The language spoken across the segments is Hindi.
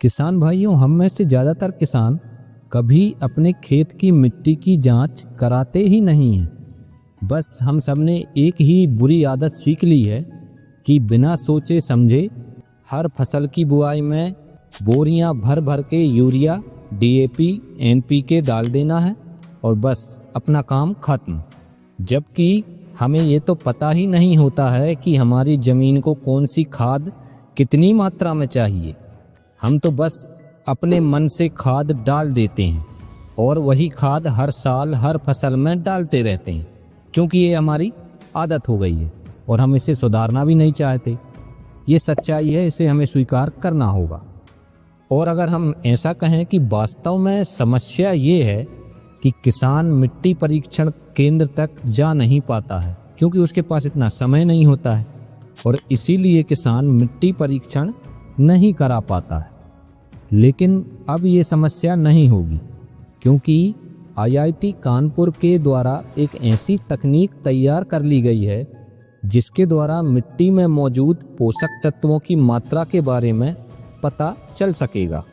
किसान भाइयों, हम में से ज़्यादातर किसान कभी अपने खेत की मिट्टी की जांच कराते ही नहीं हैं। बस हम सब ने एक ही बुरी आदत सीख ली है कि बिना सोचे समझे हर फसल की बुआई में बोरियां भर भर के यूरिया, डीएपी, एनपीके डाल देना है और बस अपना काम खत्म। जबकि हमें ये तो पता ही नहीं होता है कि हमारी ज़मीन को कौन सी खाद कितनी मात्रा में चाहिए। हम तो बस अपने मन से खाद डाल देते हैं और वही खाद हर साल हर फसल में डालते रहते हैं, क्योंकि ये हमारी आदत हो गई है और हम इसे सुधारना भी नहीं चाहते। ये सच्चाई है, इसे हमें स्वीकार करना होगा। और अगर हम ऐसा कहें कि वास्तव में समस्या ये है कि किसान मिट्टी परीक्षण केंद्र तक जा नहीं पाता है, क्योंकि उसके पास इतना समय नहीं होता है और इसीलिए किसान मिट्टी परीक्षण नहीं करा पाता है। लेकिन अब ये समस्या नहीं होगी, क्योंकि आईआईटी कानपुर के द्वारा एक ऐसी तकनीक तैयार कर ली गई है जिसके द्वारा मिट्टी में मौजूद पोषक तत्वों की मात्रा के बारे में पता चल सकेगा।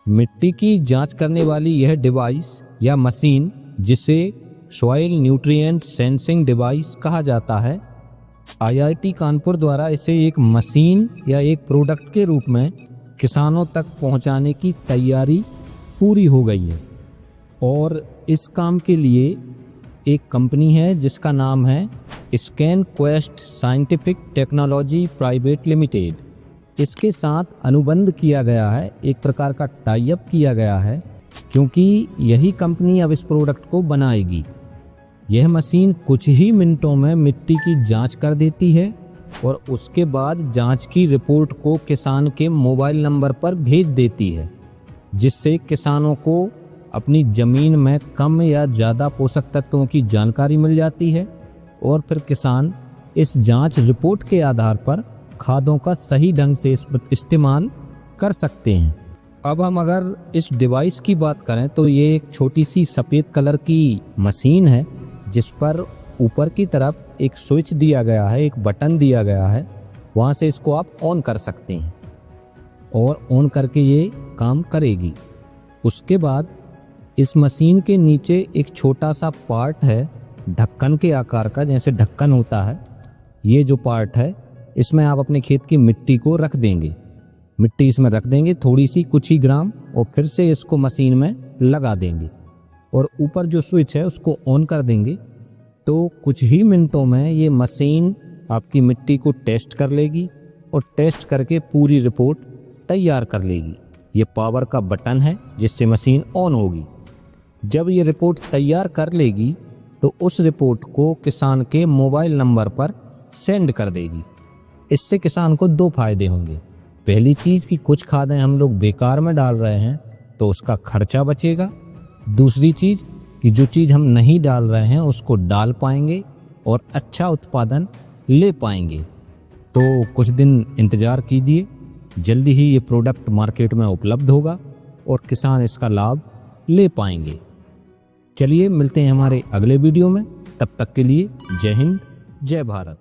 मिट्टी की जांच करने वाली यह डिवाइस या मशीन, जिसे सॉइल न्यूट्रिएंट सेंसिंग डिवाइस कहा जाता है, आईआईटी कानपुर द्वारा इसे एक मशीन या एक प्रोडक्ट के रूप में किसानों तक पहुंचाने की तैयारी पूरी हो गई है। और इस काम के लिए एक कंपनी है जिसका नाम है स्कैनक्वेस्ट साइंटिफिक टेक्नोलॉजी प्राइवेट लिमिटेड। इसके साथ अनुबंध किया गया है, एक प्रकार का टाई अप किया गया है, क्योंकि यही कंपनी अब इस प्रोडक्ट को बनाएगी। यह मशीन कुछ ही मिनटों में मिट्टी की जांच कर देती है और उसके बाद जांच की रिपोर्ट को किसान के मोबाइल नंबर पर भेज देती है, जिससे किसानों को अपनी ज़मीन में कम या ज़्यादा पोषक तत्वों की जानकारी मिल जाती है और फिर किसान इस जांच रिपोर्ट के आधार पर खादों का सही ढंग से इस्तेमाल कर सकते हैं। अब हम अगर इस डिवाइस की बात करें तो ये एक छोटी सी सफ़ेद कलर की मशीन है जिस पर ऊपर की तरफ एक स्विच दिया गया है, एक बटन दिया गया है। वहाँ से इसको आप ऑन कर सकते हैं और ऑन करके ये काम करेगी। उसके बाद इस मशीन के नीचे एक छोटा सा पार्ट है, ढक्कन के आकार का, जैसे ढक्कन होता है। ये जो पार्ट है, इसमें आप अपने खेत की मिट्टी को रख देंगे। मिट्टी इसमें रख देंगे थोड़ी सी, कुछ ही ग्राम, और फिर से इसको मशीन में लगा देंगे और ऊपर जो स्विच है उसको ऑन कर देंगे। तो कुछ ही मिनटों में ये मशीन आपकी मिट्टी को टेस्ट कर लेगी और टेस्ट करके पूरी रिपोर्ट तैयार कर लेगी। ये पावर का बटन है जिससे मशीन ऑन होगी। जब ये रिपोर्ट तैयार कर लेगी तो उस रिपोर्ट को किसान के मोबाइल नंबर पर सेंड कर देगी। इससे किसान को दो फायदे होंगे। पहली चीज़ कि कुछ खादें हम लोग बेकार में डाल रहे हैं तो उसका खर्चा बचेगा। दूसरी चीज़ कि जो चीज़ हम नहीं डाल रहे हैं उसको डाल पाएंगे और अच्छा उत्पादन ले पाएंगे। तो कुछ दिन इंतज़ार कीजिए, जल्दी ही ये प्रोडक्ट मार्केट में उपलब्ध होगा और किसान इसका लाभ ले पाएंगे। चलिए मिलते हैं हमारे अगले वीडियो में, तब तक के लिए जय हिंद, जय भारत।